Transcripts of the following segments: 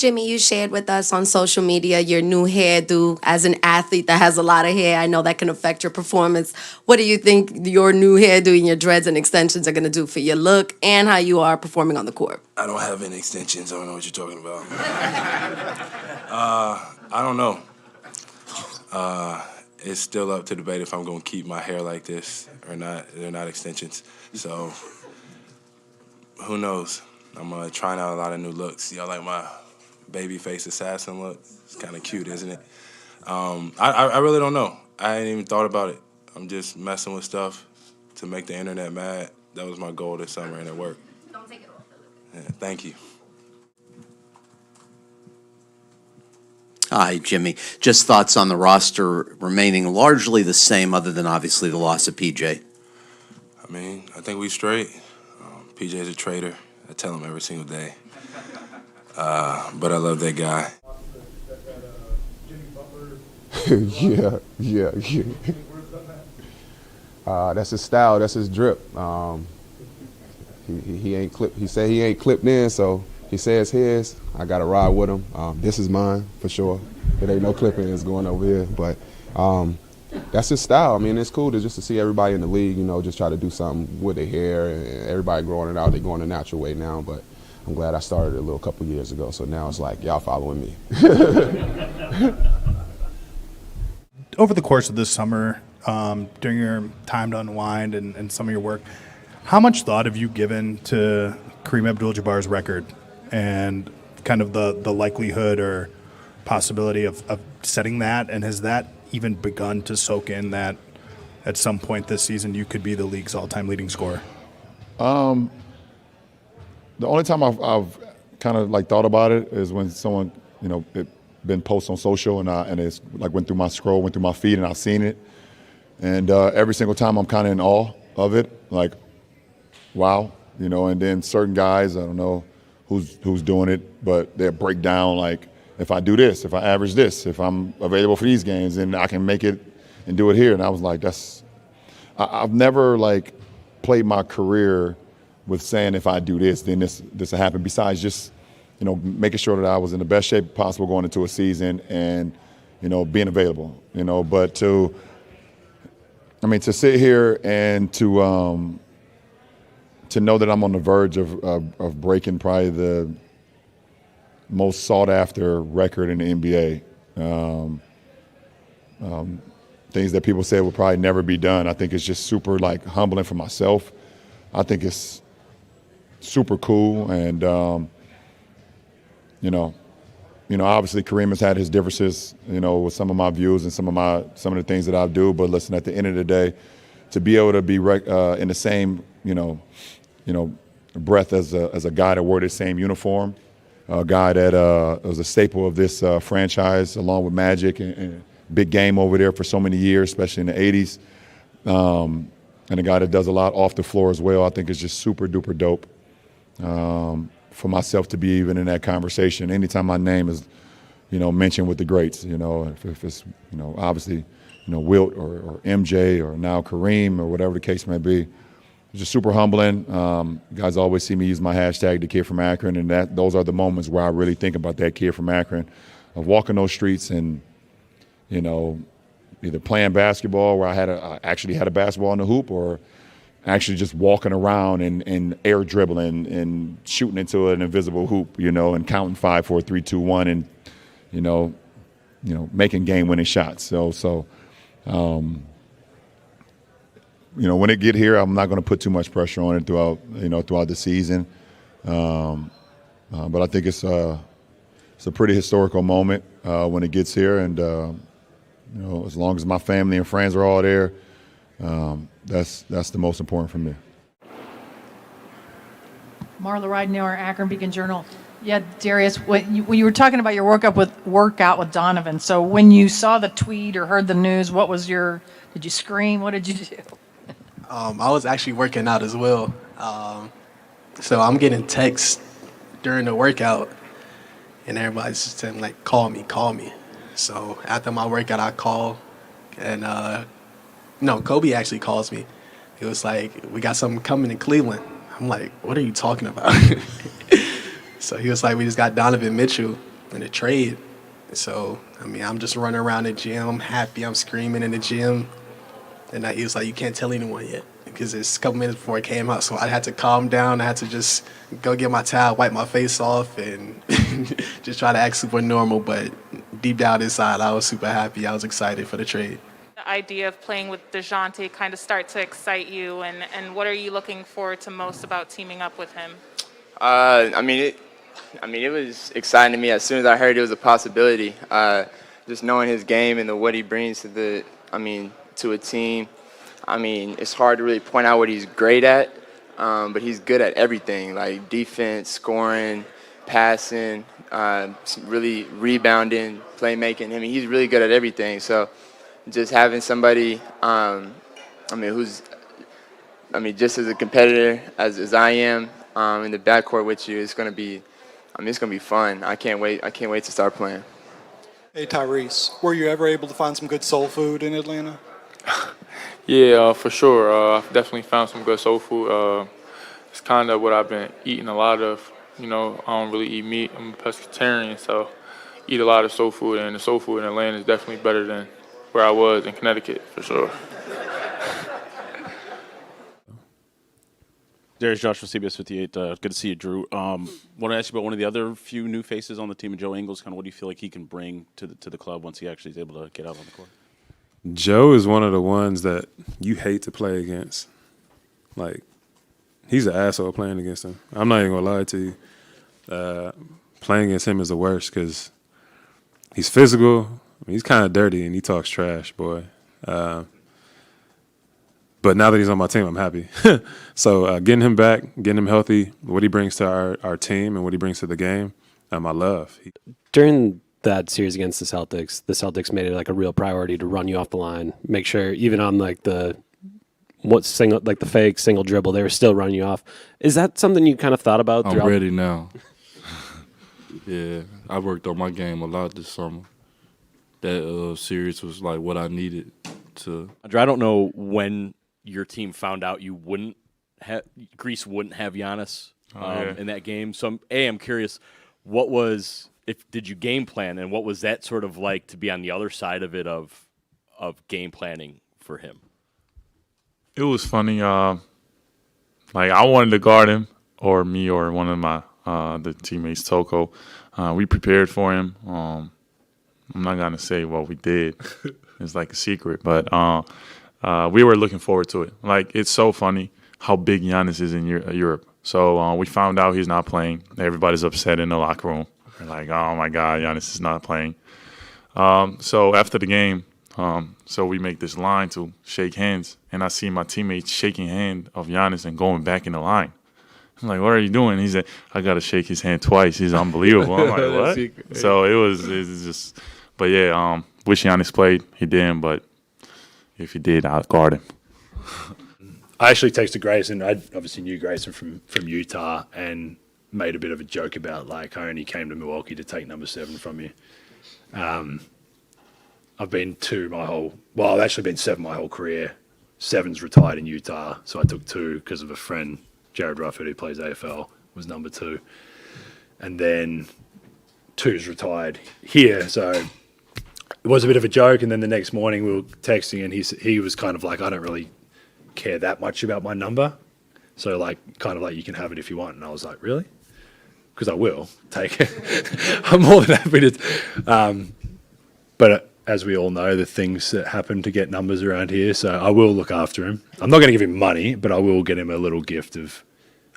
Jimmy, you shared with us on social media your new hairdo. As an athlete that has a lot of hair, I know that can affect your performance. What do you think your new hairdo and your dreads and extensions are going to do for your look and how you are performing on the court? I don't have any extensions. I don't know what you're talking about. I don't know. It's still up to debate if I'm going to keep my hair like this or not. They're not extensions. So, who knows? I'm trying out a lot of new looks. Y'all like my babyface assassin look? It's kind of cute, isn't it? I really don't know. I ain't even thought about it. I'm just messing with stuff to make the internet mad. That was my goal this summer, and it worked. Don't take it off. Yeah, thank you. Hi, Jimmy. Just thoughts on the roster remaining largely the same, other than obviously the loss of PJ. I mean, I think we straight. PJ's a traitor. I tell him every single day. But I love that guy. Yeah. That's his style. That's his drip. He ain't clipped. He said he ain't clipped in, so he says his. I got to ride with him. This is mine for sure. There ain't no clipping is going over here, but that's his style. I mean, it's cool to see everybody in the league, just try to do something with their hair, and everybody growing it out. They're going the natural way now, but I'm glad I started a couple years ago. So now it's like y'all following me. Over the course of this summer, during your time to unwind and some of your work, how much thought have you given to Kareem Abdul-Jabbar's record and kind of the likelihood or possibility of setting that? And has that even begun to soak in that at some point this season you could be the league's all-time leading scorer? The only time I've kind of thought about it is when someone, it been posted on social and it's went through my scroll, went through my feed, and I've seen it. And every single time I'm kind of in awe of it, wow, and then certain guys, I don't know who's doing it, but they'll break down if I do this, if I average this, if I'm available for these games, then I can make it and do it here. And I was like, I've never played my career with saying if I do this, then this will happen. Besides just, making sure that I was in the best shape possible going into a season and, being available, But to sit here and to know that I'm on the verge of breaking probably the most sought-after record in the NBA, things that people said would probably never be done. I think it's just super humbling for myself. I think it's super cool, and obviously Kareem has had his differences, with some of my views and some of the things that I do. But listen, at the end of the day, to be able to be in the same, breath as a guy that wore the same uniform, a guy that was a staple of this franchise, along with Magic and big game over there for so many years, especially in the '80s, and a guy that does a lot off the floor as well. I think it's just super duper dope for myself to be even in that conversation. Anytime my name is, mentioned with the greats, if it's, obviously, Wilt or MJ or now Kareem or whatever the case may be. It's just super humbling. You guys always see me use my hashtag, the kid from Akron, and those are the moments where I really think about that kid from Akron, of walking those streets and, either playing basketball where I actually had a basketball in the hoop, or actually just walking around and air dribbling and shooting into an invisible hoop, and counting 5, 4, 3, 2, 1, and making game-winning shots. So. When it get here, I'm not going to put too much pressure on it throughout the season. But I think it's a pretty historical moment when it gets here, and as long as my family and friends are all there, that's the most important for me. Marla Ridenour, Akron Beacon Journal. Yeah, Darius, when you were talking about your workout with Donovan, so when you saw the tweet or heard the news, did you scream? What did you do? I was actually working out as well. So I'm getting texts during the workout, and everybody's just saying, call me. So after my workout, I call, and Kobe actually calls me. He was like, we got something coming in Cleveland. I'm like, what are you talking about? So he was like, we just got Donovan Mitchell. in a trade. So, I mean, I'm just running around the gym. I'm happy. I'm screaming in the gym. And he was like, you can't tell anyone yet because it's a couple minutes before it came out. So I had to calm down. I had to just go get my towel, wipe my face off, and just try to act super normal. But deep down inside, I was super happy. I was excited for the trade. The idea of playing with DeJounte kind of start to excite you, and what are you looking forward to most about teaming up with him? It was exciting to me as soon as I heard it was a possibility. Just knowing his game and what he brings to to a team. It's hard to really point out what he's great at, but he's good at everything, like defense, scoring, passing, really rebounding, playmaking. He's really good at everything. So just having somebody, who's, just as a competitor as I am in the backcourt with you, it's gonna be fun. I can't wait to start playing. Hey Tyrese, were you ever able to find some good soul food in Atlanta? Yeah, for sure. I've definitely found some good soul food. It's kind of what I've been eating a lot of. I don't really eat meat. I'm a pescatarian, so eat a lot of soul food, and the soul food in Atlanta is definitely better than where I was in Connecticut, for sure. Darius Josh from CBS 58. Good to see you, Drew. Want to ask you about one of the other few new faces on the team, Joe Ingles. Kind of what do you feel like he can bring to the club once he actually is able to get out on the court? Joe is one of the ones that you hate to play against. Like, he's an asshole playing against him. I'm not even going to lie to you. Playing against him is the worst because he's physical. He's kind of dirty, and he talks trash, boy. But now that he's on my team, I'm happy. So getting him back, getting him healthy, what he brings to our team and what he brings to the game, I love. During that series against the Celtics made it like a real priority to run you off the line, make sure even on like the fake single dribble, they were still running you off. Is that something you kind of thought about? I'm ready now. Yeah, I worked on my game a lot this summer. That series was like what I needed to. I don't know when your team found out Greece wouldn't have Giannis in that game. So I'm curious, did you game plan, and what was that sort of like to be on the other side of it of game planning for him? It was funny. I wanted to guard him, or me, or one of my the teammates, Toko. We prepared for him. I'm not gonna say what we did. It's like a secret, but we were looking forward to it. Like, it's so funny how big Giannis is in Europe. So we found out he's not playing. Everybody's upset in the locker room. They're like, oh my God, Giannis is not playing. So after the game, so we make this line to shake hands, and I see my teammates shaking hand of Giannis and going back in the line. I'm like, what are you doing? He said, I got to shake his hand twice. He's unbelievable. I'm like, what? So it was just, but yeah, wish Giannis played. He didn't, but if he did, I'd guard him. I actually texted Grayson. I obviously knew Grayson from Utah and made a bit of a joke about, like, I only came to Milwaukee to take number 7 from you. I've been 2 I've actually been 7 my whole career. 7's retired in Utah, so I took 2 because of a friend, Jared Rufford, who plays AFL, was number 2. And then 2's retired here, so it was a bit of a joke. And then the next morning we were texting, and he was kind of like, I don't really care that much about my number, so like, kind of like, you can have it if you want. And I was like, really? Because I will take it. I'm more than happy to. But as we all know, the things that happen to get numbers around here, so I will look after him. I'm not going to give him money, but I will get him a little gift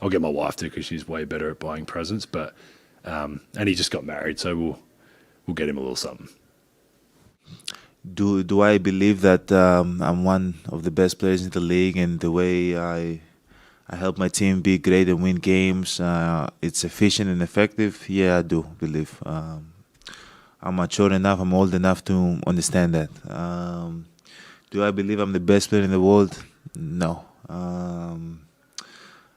I'll get my wife to, because she's way better at buying presents. But and he just got married, so we'll get him a little something. Do I believe that I'm one of the best players in the league, and the way I help my team be great and win games, it's efficient and effective? Yeah, I do believe. I'm mature enough, I'm old enough to understand that. Do I believe I'm the best player in the world? No.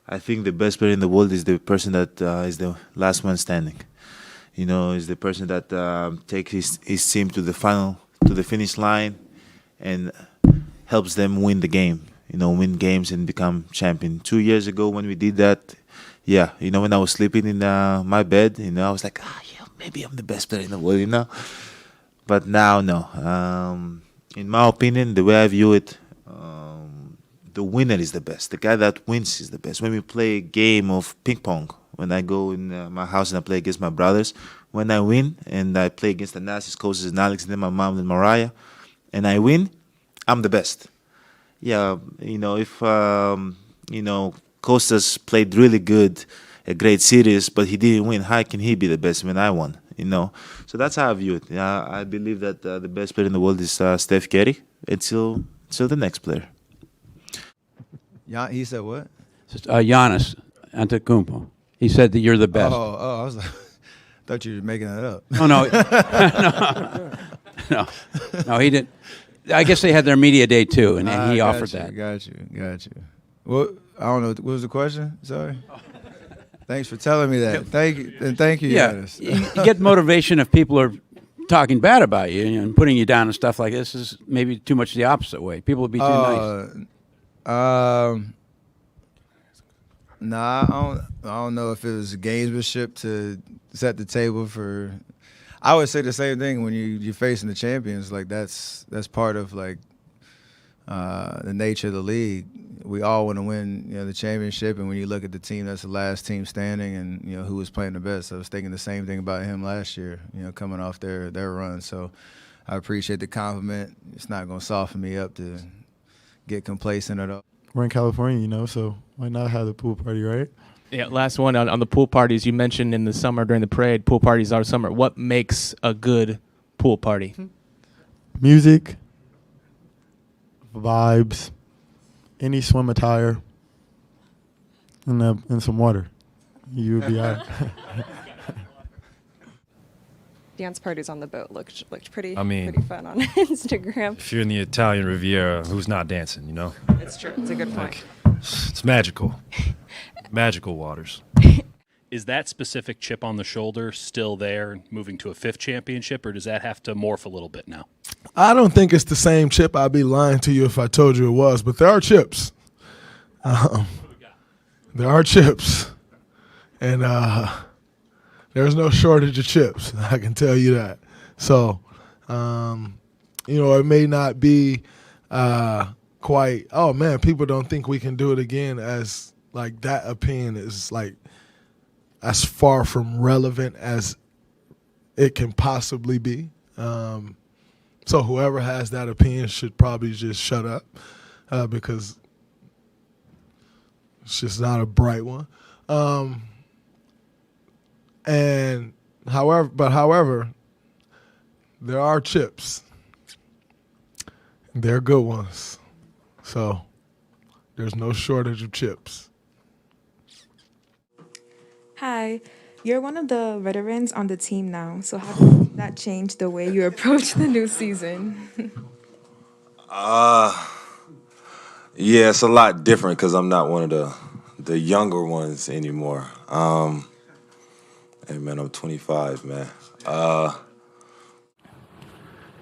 I think the best player in the world is the person that is the last one standing. Is the person that takes his team to the finish line and helps them win the game. Win games and become champion. 2 years ago when we did that, when I was sleeping in my bed, I was like, yeah, maybe I'm the best player in the world, you know. But now, no. In my opinion, the way I view it, the winner is the best. The guy that wins is the best. When we play a game of ping pong, when I go in my house and I play against my brothers, when I win and I play against the Nazis, coaches and Alex, and then my mom and Mariah, and I win, I'm the best. Yeah, you know, if Costas played really good, a great series, but he didn't win, how can he be the best when I won? You know, so that's how I view it. I believe that the best player in the world is Steph Curry until the next player. He said what? Giannis Antetokounmpo. He said that you're the best. I was like, thought you were making that up. No, no, he didn't. I guess they had their media day too, and he offered that. Got you. Well, I don't know. What was the question? Sorry. Thanks for telling me that. Thank you, Yeah, Giannis. you get motivation if people are talking bad about you and putting you down and stuff like this. Is maybe too much the opposite way. People would be too nice. Nah, I don't know if it was gamesmanship to set the table for. I would say the same thing when you're facing the champions. Like that's part of like the nature of the league. We all want to win, the championship. And when you look at the team, that's the last team standing, and who was playing the best. I was thinking the same thing about him last year. Coming off their run. So I appreciate the compliment. It's not going to soften me up to get complacent at all. We're in California, so why not have the pool party, right? Yeah, last one on the pool parties. You mentioned in the summer during the parade, pool parties are summer. What makes a good pool party? Music, vibes, any swim attire, and some water. You'll be all right. Dance parties on the boat looked pretty pretty fun on Instagram. If you're in the Italian Riviera, who's not dancing, It's true. It's a good point. It's magical. Magical waters. Is that specific chip on the shoulder still there, moving to a 5th championship, or does that have to morph a little bit now? I don't think it's the same chip. I'd be lying to you if I told you it was, but there are chips. There are chips. And there's no shortage of chips, I can tell you that. So, it may not be quite, oh, man, people don't think we can do it again, as, like, that opinion is, like, as far from relevant as it can possibly be. So whoever has that opinion should probably just shut up because it's just not a bright one. However, there are chips. They're good ones. So there's no shortage of chips. Hi, you're one of the veterans on the team now, so how does that change the way you approach the new season? Yeah, it's a lot different because I'm not one of the younger ones anymore. Hey, man, I'm 25, man.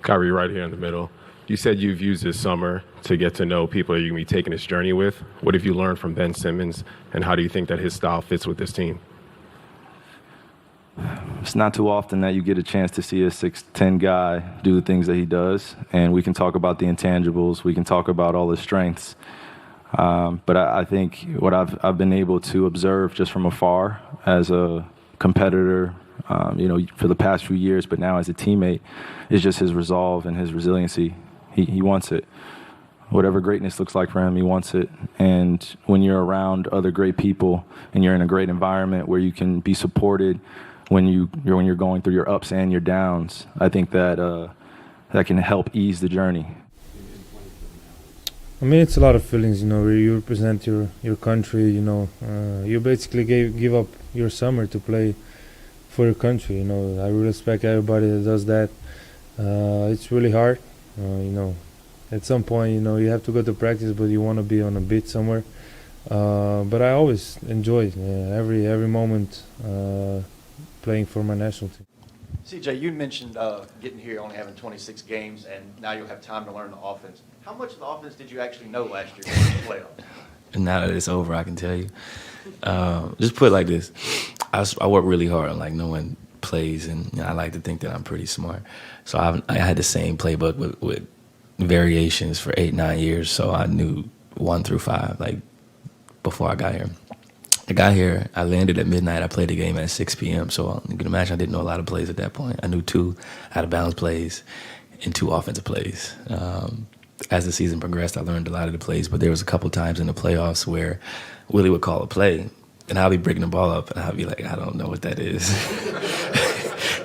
Kyrie, right here in the middle. You said you've used this summer to get to know people that you're going to be taking this journey with. What have you learned from Ben Simmons, and how do you think that his style fits with this team? It's not too often that you get a chance to see a 6'10" guy do the things that he does, and we can talk about the intangibles, we can talk about all his strengths, but I think what I've been able to observe just from afar as a competitor, for the past few years, but now as a teammate, is just his resolve and his resiliency. He wants it. Whatever greatness looks like for him, he wants it. And when you're around other great people and you're in a great environment where you can be supported when you're going through your ups and your downs, I think that that can help ease the journey. I mean, it's a lot of feelings, where you represent your country, you basically give up your summer to play for your country, I really respect everybody that does that. It's really hard, at some point, you have to go to practice, but you want to be on a beach somewhere. But I always enjoy every moment playing for my national team. CJ, you mentioned getting here only having 26 games, and now you'll have time to learn the offense. How much of the offense did you actually know last year in the playoffs? And now that it's over, I can tell you. Just put it like this. I work really hard on knowing plays, and I like to think that I'm pretty smart. So I had the same playbook with variations for 8-9 years. So I knew 1 through 5 like before I got here. I got here, I landed at midnight. I played the game at 6 p.m. So you can imagine I didn't know a lot of plays at that point. I knew 2 out-of-bounds plays and 2 offensive plays. As the season progressed, I learned a lot of the plays, but there was a couple times in the playoffs where Willie would call a play, and I'll be breaking the ball up, and I'll be like, I don't know what that is.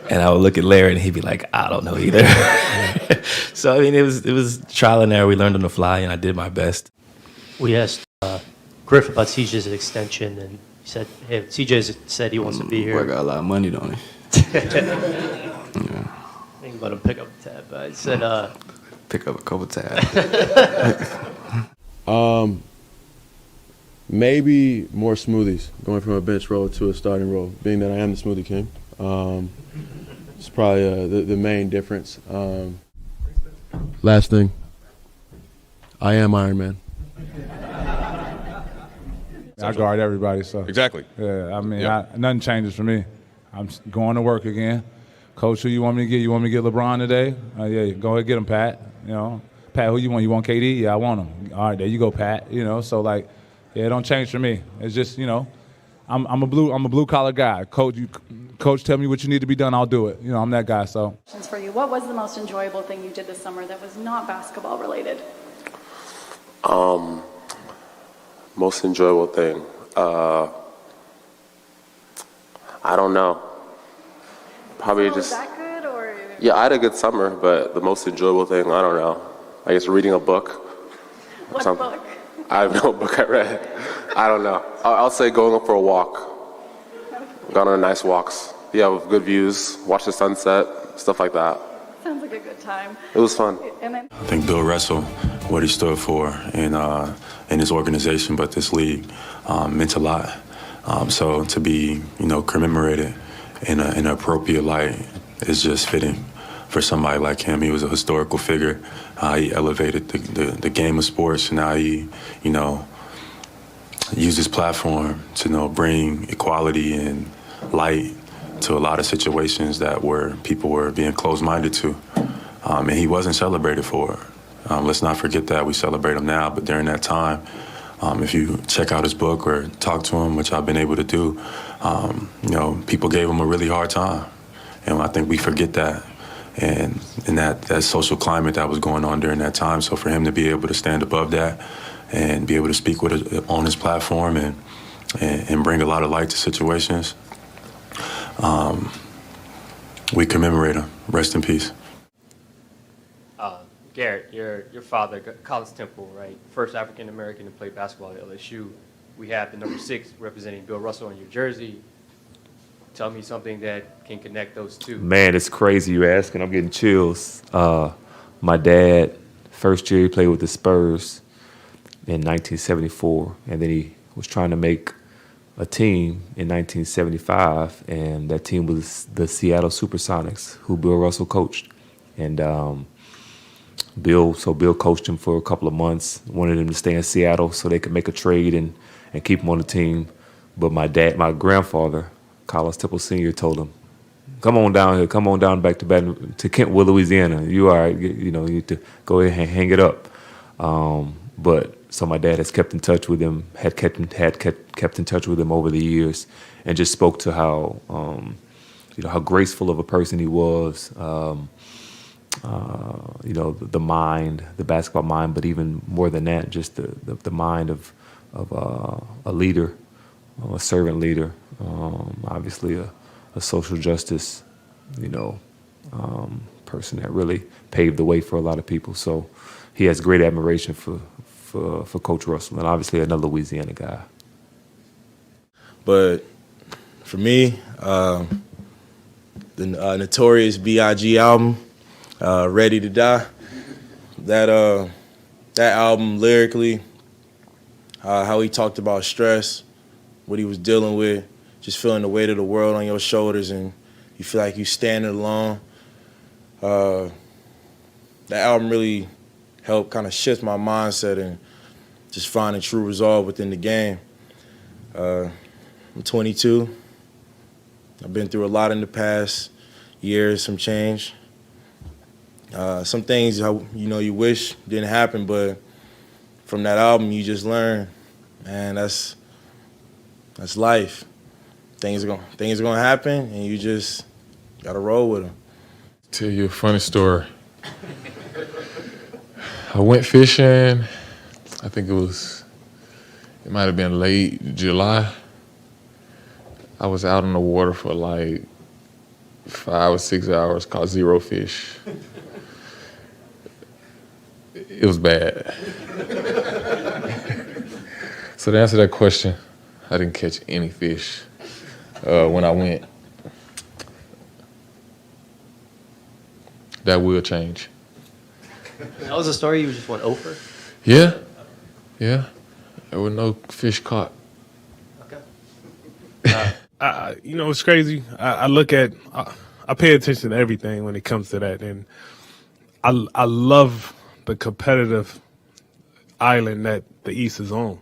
And I would look at Larry, and he'd be like, I don't know either. So, I mean, it was trial and error. We learned on the fly, and I did my best. We asked Griff about CJ's extension, and he said, hey, CJ said he wants to be here. Boy got a lot of money, don't he? Yeah. I think about him pick up the tab, but I said, pick up a couple tabs. Maybe more smoothies, going from a bench role to a starting role, being that I am the smoothie king. It's probably the main difference. Last thing, I am Iron Man. I guard everybody, so. Exactly. Yeah, I mean, nothing changes for me. I'm going to work again. Coach, who you want me to get? You want me to get LeBron today? Yeah, go ahead, get him, Pat. You know, Pat, who you want? You want KD? Yeah, I want him. All right, there you go, Pat. You know, so like, yeah, it don't change for me. It's just, you know, I'm a blue collar guy. Coach, tell me what you need to be done, I'll do it. You know, I'm that guy. So. Questions for you. What was the most enjoyable thing you did this summer that was not basketball related? Most enjoyable thing. I don't know. Probably Was that good or? Yeah, I had a good summer, but the most enjoyable thing, I don't know. I guess reading a book. What book? I have no book I read. I don't know. I'll say going for a walk. Gone on nice walks. Yeah, with good views, watch the sunset, stuff like that. Sounds like a good time. It was fun. And then I think Bill Russell, what he stood for in his organization, but this league, meant a lot. So to be, commemorated in an appropriate light is just fitting for somebody like him. He was a historical figure. He elevated the game of sports, and now he, used his platform to bring equality and light to a lot of situations that people were being closed-minded to. And he wasn't celebrated for it. Let's not forget that. We celebrate him now, but during that time, if you check out his book or talk to him, which I've been able to do, people gave him a really hard time. And I think we forget that. And in that social climate that was going on during that time. So for him to be able to stand above that and be able to speak on his platform and bring a lot of light to situations, we commemorate him. Rest in peace. Garrett, your father, College Temple, right? First African American to play basketball at LSU. We have the number 6 representing Bill Russell on your jersey. Tell me something that can connect those two. Man, it's crazy you asking. I'm getting chills. My dad, first year he played with the Spurs in 1974, and then he was trying to make a team in 1975, and that team was the Seattle Supersonics, who Bill Russell coached. And Bill coached him for a couple of months, wanted him to stay in Seattle so they could make a trade and keep him on the team. But my grandfather, Carlos Temple Sr., told him, come on down here, come on down back to Kentwood, Louisiana. You all right, you need to go ahead and hang it up. So my dad has kept in touch with him, had kept in touch with him over the years, and just spoke to how graceful of a person he was. The mind, the basketball mind, but even more than that, just the mind of a leader, a servant leader, obviously a social justice, person that really paved the way for a lot of people. So he has great admiration for Coach Russell, and obviously another Louisiana guy. But for me, the Notorious B.I.G. album, Ready to Die, that album lyrically, how he talked about stress, what he was dealing with, just feeling the weight of the world on your shoulders and you feel like you're standing alone. That album really helped kind of shift my mindset and just finding true resolve within the game. I'm 22. I've been through a lot in the past years, some change. Some things you wish didn't happen, but from that album you just learn, and that's life. Things are gonna happen, and you just gotta roll with them. Tell you a funny story. I went fishing. I think it might have been late July. I was out in the water for like 5 or 6 hours, caught 0 fish. It was bad. So to answer that question, I didn't catch any fish when I went. That will change. That was a story you just went over? Yeah. There were no fish caught. It's crazy. I pay attention to everything when it comes to that, and I love the competitive island that the East is on.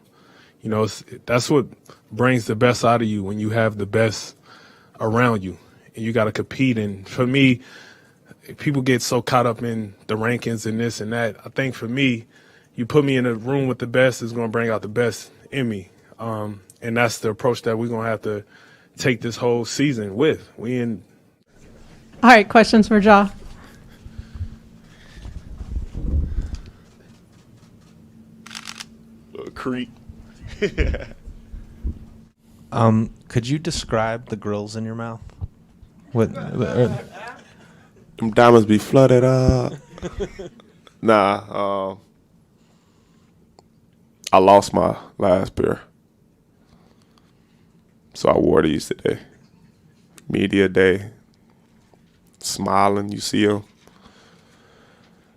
That's what brings the best out of you when you have the best around you, and you got to compete. And for me, people get so caught up in the rankings and this and that. I think for me, you put me in a room with the best is going to bring out the best in me, and that's the approach that we're going to have to take this whole season with. All right, questions for Ja. Creek. Could you describe the grills in your mouth? What? Them diamonds be flooded up. Nah, I lost my last pair, so I wore these today. Media day, smiling, you see them.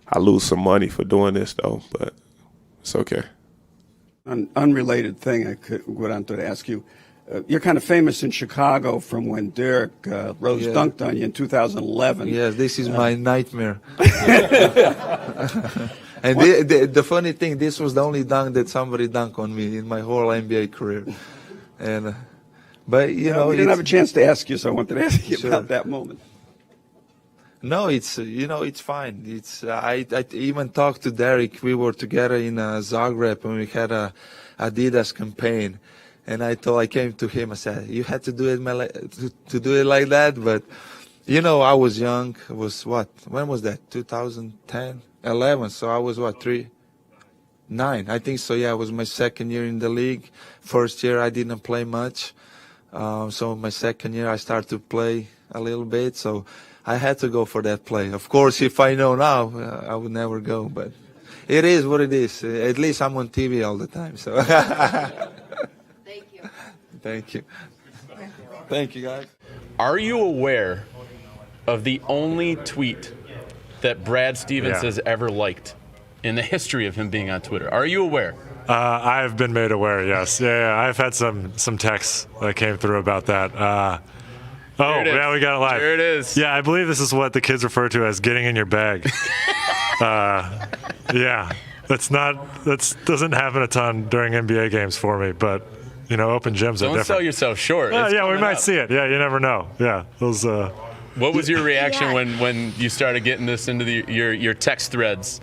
I lose some money for doing this though, but it's okay. An unrelated thing I wanted to ask you. You're kind of famous in Chicago from when Derrick Rose dunked on you in 2011. Yes, this is my nightmare. And the funny thing, this was the only dunk that somebody dunked on me in my whole NBA career. And, but we didn't have a chance to ask you, so I wanted to ask you about that moment. No, it's fine. It's I even talked to Derek. We were together in Zagreb and we had a Adidas campaign, and I came to him. I said, "You had to do it to do it like that." But I was young. It was what? When was that? 2010, 11. So I was what? 9? I think so. Yeah, it was my second year in the league. First year I didn't play much. So my second year I started to play a little bit. So I had to go for that play. Of course, if I know now, I would never go. But it is what it is. At least I'm on TV all the time. So Thank you. Thank you. Thank you, guys. Are you aware of the only tweet that Brad Stevens has ever liked in the history of him being on Twitter? Are you aware? I've been made aware, yes. Yeah, I've had some texts that came through about that. We got it live. There it is. Yeah, I believe this is what the kids refer to as getting in your bag. That doesn't happen a ton during NBA games for me, but open gyms are different. Don't sell yourself short. We might see it. Yeah, you never know. Yeah, those. What was your reaction when you started getting this into your text threads?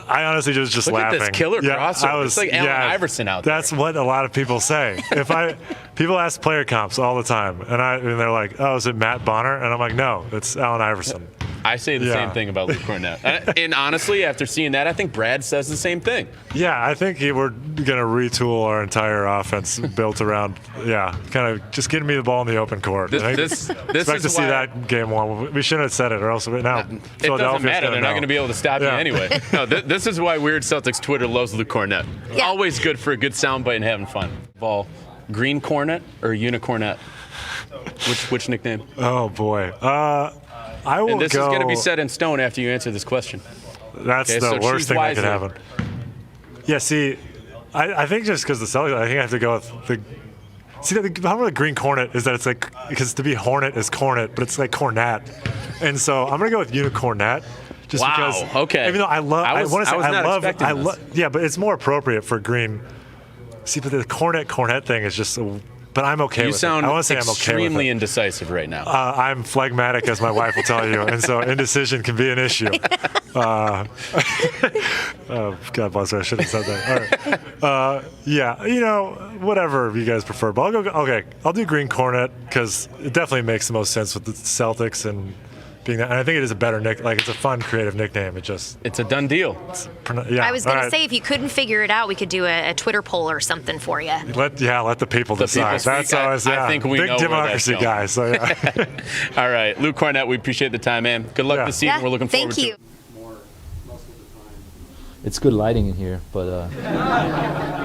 I honestly was just Look laughing. At this killer crossover. It's like Allen Iverson out there. That's what a lot of people say. People ask player comps all the time, and they're like, "Oh, is it Matt Bonner?" And I'm like, "No, it's Allen Iverson." I say the same thing about Luke Cornett. And honestly, after seeing that, I think Brad says the same thing. Yeah, I think we're going to retool our entire offense built around, kind of just getting me the ball in the open court. This expect to see that game one. We shouldn't have said it, or else now it doesn't matter. They're not going to be able to stop you anyway. No, this is why Weird Celtics Twitter loves Luke Cornett. Yeah. Always good for a good soundbite and having fun. Ball, Green Cornet or Unicornet? Which nickname? Oh boy. And this is going to be set in stone after you answer this question. That's the worst thing that could happen. Yeah, see, I think just because the Celtics, I think I have to go with the. See, the problem with Green Cornet is that it's like, because to be Hornet is Cornet, but it's like Cornet. And so I'm going to go with Unicornet. Just because. Okay. Even though I love, yeah, but it's more appropriate for Green. See, but the Cornet thing is just but I'm okay You with it. sound I want to say I'm okay with extremely it. indecisive right now. I'm phlegmatic, as my wife will tell you, and so indecision can be an issue. Oh, God bless her. I should have said that. All right. Yeah, you know, whatever you guys prefer. But I'll do Green Cornet because it definitely makes the most sense with the Celtics and being that. And I think it is a better it's a fun, creative nickname. It's a done deal. Yeah. I was going to say, if you couldn't figure it out, we could do a Twitter poll or something for you. Let the people decide. That's always I think we big know democracy where that's guys. So yeah. All right, Luke Cornett, we appreciate the time, man. Good luck this season. We're looking forward to it. It's good lighting in here, but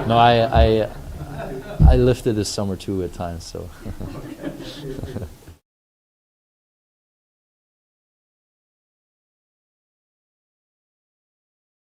no, I lifted this summer too at times, so.